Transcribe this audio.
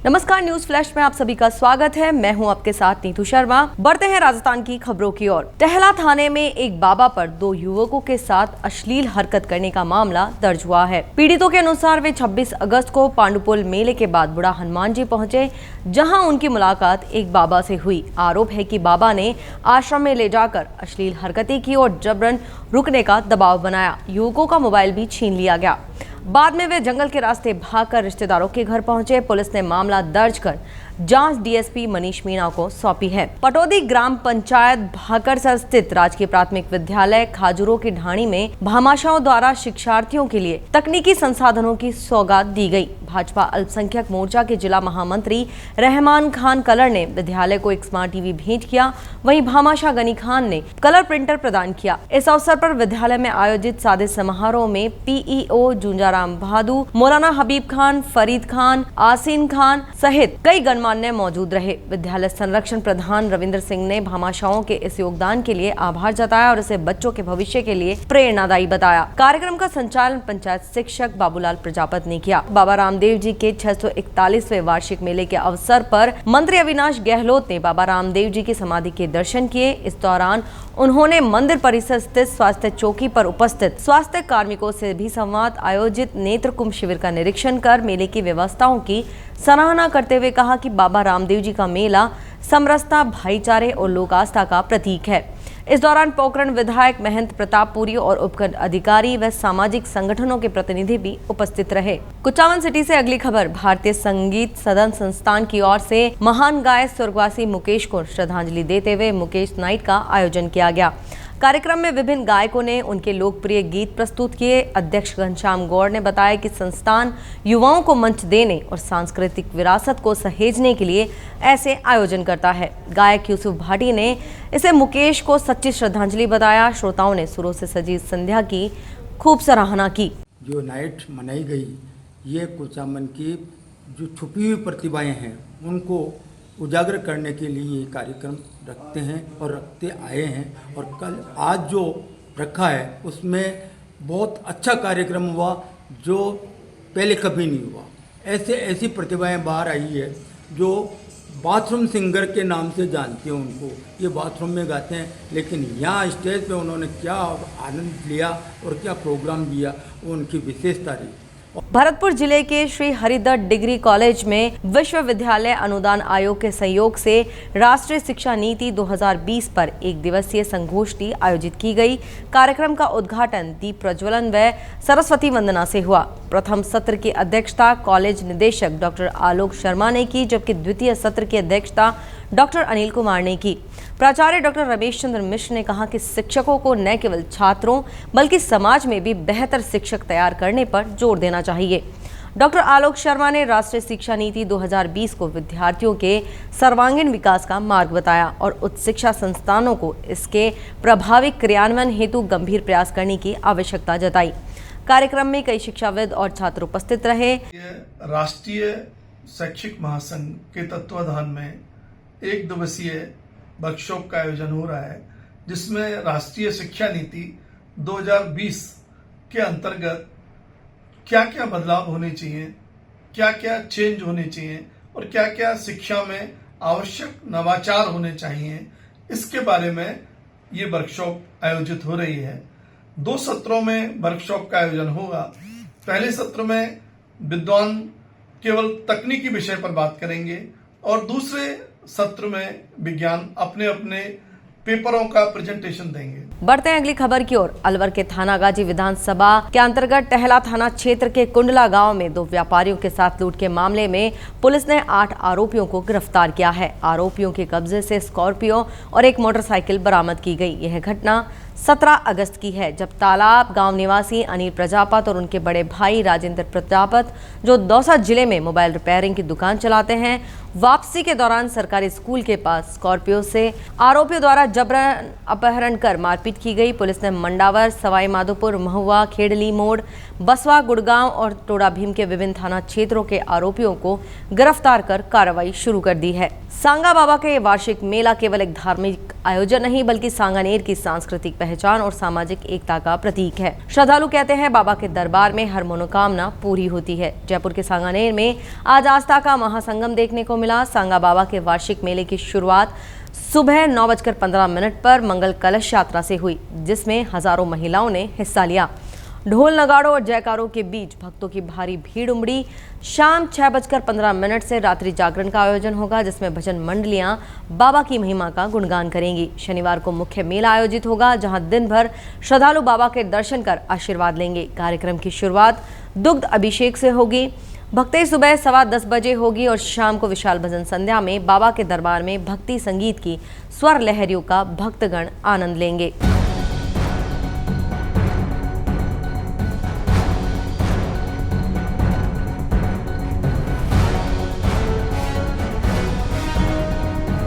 नमस्कार, news flash में आप सभी का स्वागत है। मैं हूं आपके साथ नीतू शर्मा। बढ़ते हैं राजस्थान की खबरों की ओर। टहला थाने में एक बाबा पर 2 युवकों के साथ अश्लील हरकत करने का मामला दर्ज हुआ है। पीड़ितों के अनुसार वे 26 अगस्त को पांडुपुल मेले के बाद बुढ़ा हनुमान जी पहुंचे, जहां उनकी मुलाकात एक बाबा से हुई। आरोप है कि बाबा ने आश्रम में ले जाकर अश्लील हरकतें की और जबरन रुकने का दबाव बनाया। युवकों का मोबाइल भी छीन लिया गया। बाद में वे जंगल के रास्ते भागकर रिश्तेदारों के घर पहुंचे। पुलिस ने मामला दर्ज कर जांच डीएसपी मनीष मीणा को सौंपी है। पटौदी ग्राम पंचायत भाकरसर स्थित राजकीय प्राथमिक विद्यालय खाजुरों की ढाणी में भामाशाहों द्वारा शिक्षार्थियों के लिए तकनीकी संसाधनों की सौगात दी गई। भाजपा अल्पसंख्यक मोर्चा के जिला महामंत्री रहमान खान कलर ने विद्यालय को एक स्मार्ट टीवी भेंट किया। वहीं भामाशाह गनी खान ने कलर प्रिंटर प्रदान किया। इस अवसर पर विद्यालय में आयोजित सादे समारोह में पीईओ जूंजाराम बहादुर, मौलाना हबीब खान, फरीद खान, आसीन खान सहित कई गणमान्य मौजूद रहे। विद्यालय संरक्षण प्रधान रविंद्र सिंह ने भामाशाहों के इस योगदान के लिए आभार जताया और इसे बच्चों के भविष्य के लिए प्रेरणादायी बताया। कार्यक्रम का संचालन पंचायत शिक्षक बाबूलाल प्रजापति ने किया। बाबा रामदेव जी के 641वें वार्षिक मेले के अवसर पर मंत्री अविनाश गहलोत ने बाबा रामदेव जी की समाधि के दर्शन किए। इस दौरान उन्होंने मंदिर परिसर स्थित स्वास्थ्य चौकी पर उपस्थित स्वास्थ्य कार्मिकों से भी संवाद आयोजित नेत्र कुंभ शिविर का निरीक्षण कर मेले की व्यवस्थाओं की सराहना करते हुए कहा कि बाबा रामदेव जी का मेला समरसता, भाईचारे और लोक आस्था का प्रतीक है। इस दौरान पोखरण विधायक महंत प्रतापपुरी और उपखंड अधिकारी व सामाजिक संगठनों के प्रतिनिधि भी उपस्थित रहे। कुचामन सिटी से अगली खबर। भारतीय संगीत सदन संस्थान की ओर से महान गायक स्वर्गवासी मुकेश को श्रद्धांजलि देते हुए मुकेश नाइट का आयोजन किया गया। कार्यक्रम में विभिन्न गायकों ने उनके लोकप्रिय गीत प्रस्तुत किए। अध्यक्ष घनश्याम गौड़ ने बताया कि संस्थान युवाओं को मंच देने और सांस्कृतिक विरासत को सहेजने के लिए ऐसे आयोजन करता है। गायक यूसुफ भाटी ने इसे मुकेश को सच्ची श्रद्धांजलि बताया। श्रोताओं ने सुरों से सजी संध्या की खूब सराहना की। जो नाइट मनाई गई, ये कुचामन की जो छुपी हुई प्रतिभाएं हैं उनको उजागर करने के लिए ये कार्यक्रम रखते हैं और रखते आए हैं। और कल आज जो रखा है उसमें बहुत अच्छा कार्यक्रम हुआ जो पहले कभी नहीं हुआ। ऐसी प्रतिभाएं बाहर आई है जो बाथरूम सिंगर के नाम से जानते हैं उनको। ये बाथरूम में गाते हैं, लेकिन यहाँ स्टेज पे उन्होंने क्या आनंद लिया और क्या प्रोग्राम दिया, वो उनकी विशेषता रही। भरतपुर जिले के श्री हरिदत्त डिग्री कॉलेज में विश्वविद्यालय अनुदान आयोग के सहयोग से राष्ट्रीय शिक्षा नीति 2020 पर एक दिवसीय संगोष्ठी आयोजित की गई। कार्यक्रम का उद्घाटन दीप प्रज्वलन व सरस्वती वंदना से हुआ। प्रथम सत्र की अध्यक्षता कॉलेज निदेशक डॉक्टर आलोक शर्मा ने की, जबकि द्वितीय सत्र की अध्यक्षता डॉक्टर अनिल कुमार ने की। प्राचार्य डॉक्टर रमेश चंद्र मिश्र ने कहा कि शिक्षकों को न केवल छात्रों बल्कि समाज में भी बेहतर शिक्षक तैयार करने पर जोर देना चाहिए। डॉक्टर आलोक शर्मा ने राष्ट्रीय शिक्षा नीति 2020 को विद्यार्थियों के सर्वांगीण विकास का मार्ग बताया और उच्च शिक्षा संस्थानों को इसके प्रभावी क्रियान्वयन हेतु गंभीर प्रयास करने की आवश्यकता जताई। कार्यक्रम में कई शिक्षाविद और छात्र उपस्थित रहे। राष्ट्रीय शैक्षिक महासंघ के तत्वाधान में एक दिवसीय वर्कशॉप का आयोजन हो रहा है, जिसमें राष्ट्रीय शिक्षा नीति 2020 के अंतर्गत क्या क्या बदलाव होने चाहिए, क्या क्या चेंज होने चाहिए और क्या क्या शिक्षा में आवश्यक नवाचार होने चाहिए, इसके बारे में ये वर्कशॉप आयोजित हो रही है। 2 सत्रों में वर्कशॉप का आयोजन होगा। पहले सत्र में विद्वान केवल तकनीकी विषय पर बात करेंगे और दूसरे सत्र में विज्ञान अपने अपने पेपरों का प्रेजेंटेशन देंगे। बढ़ते हैं अगली खबर की ओर। अलवर के थानागाजी विधानसभा के अंतर्गत टहला थाना क्षेत्र के कुंडला गांव में 2 व्यापारियों के साथ लूट के मामले में पुलिस ने 8 आरोपियों को गिरफ्तार किया है। आरोपियों के कब्जे से स्कॉर्पियो और एक मोटरसाइकिल बरामद की गई। यह घटना 17 अगस्त की है, जब तालाब गांव निवासी अनिल प्रजापत और उनके बड़े भाई राजेंद्र प्रजापत, जो दौसा जिले में मोबाइल रिपेयरिंग की दुकान चलाते हैं, वापसी के दौरान सरकारी स्कूल के पास स्कॉर्पियो से आरोपियों द्वारा जबरन अपहरण कर मारपीट की गई। पुलिस ने मंडावर, सवाई माधोपुर, महुआ, खेड़ली मोड़, बसवा, गुड़गांव और टोडा भीम के विभिन्न थाना क्षेत्रों के आरोपियों को गिरफ्तार कर कार्रवाई शुरू कर दी है। सांगा बाबा का ये वार्षिक मेला केवल एक धार्मिक आयोजन नहीं बल्कि सांगानेर की सांस्कृतिक पहचान और सामाजिक एकता का प्रतीक है। श्रद्धालु कहते हैं बाबा के दरबार में हर मनोकामना पूरी होती है। जयपुर के सांगानेर में आज आस्था का महासंगम देखने को मिला। सांगा बाबा के वार्षिक मेले की शुरुआत सुबह 9:15 पर मंगल कलश यात्रा से हुई, जिसमें हजारों महिलाओं ने हिस्सा लिया। ढोल नगाड़ों और जयकारों के बीच भक्तों की भारी भीड़ उमड़ी। शाम 6:15 से रात्रि जागरण का आयोजन होगा, जिसमें भजन मंडलियां बाबा की महिमा का गुणगान करेंगी। शनिवार को मुख्य मेला आयोजित होगा, जहां दिन भर श्रद्धालु बाबा के दर्शन कर आशीर्वाद लेंगे। कार्यक्रम की शुरुआत दुग्ध अभिषेक से होगी। भक्ति सुबह 10:15 बजे होगी और शाम को विशाल भजन संध्या में बाबा के दरबार में भक्ति संगीत की स्वर लहरियों का भक्तगण आनंद लेंगे।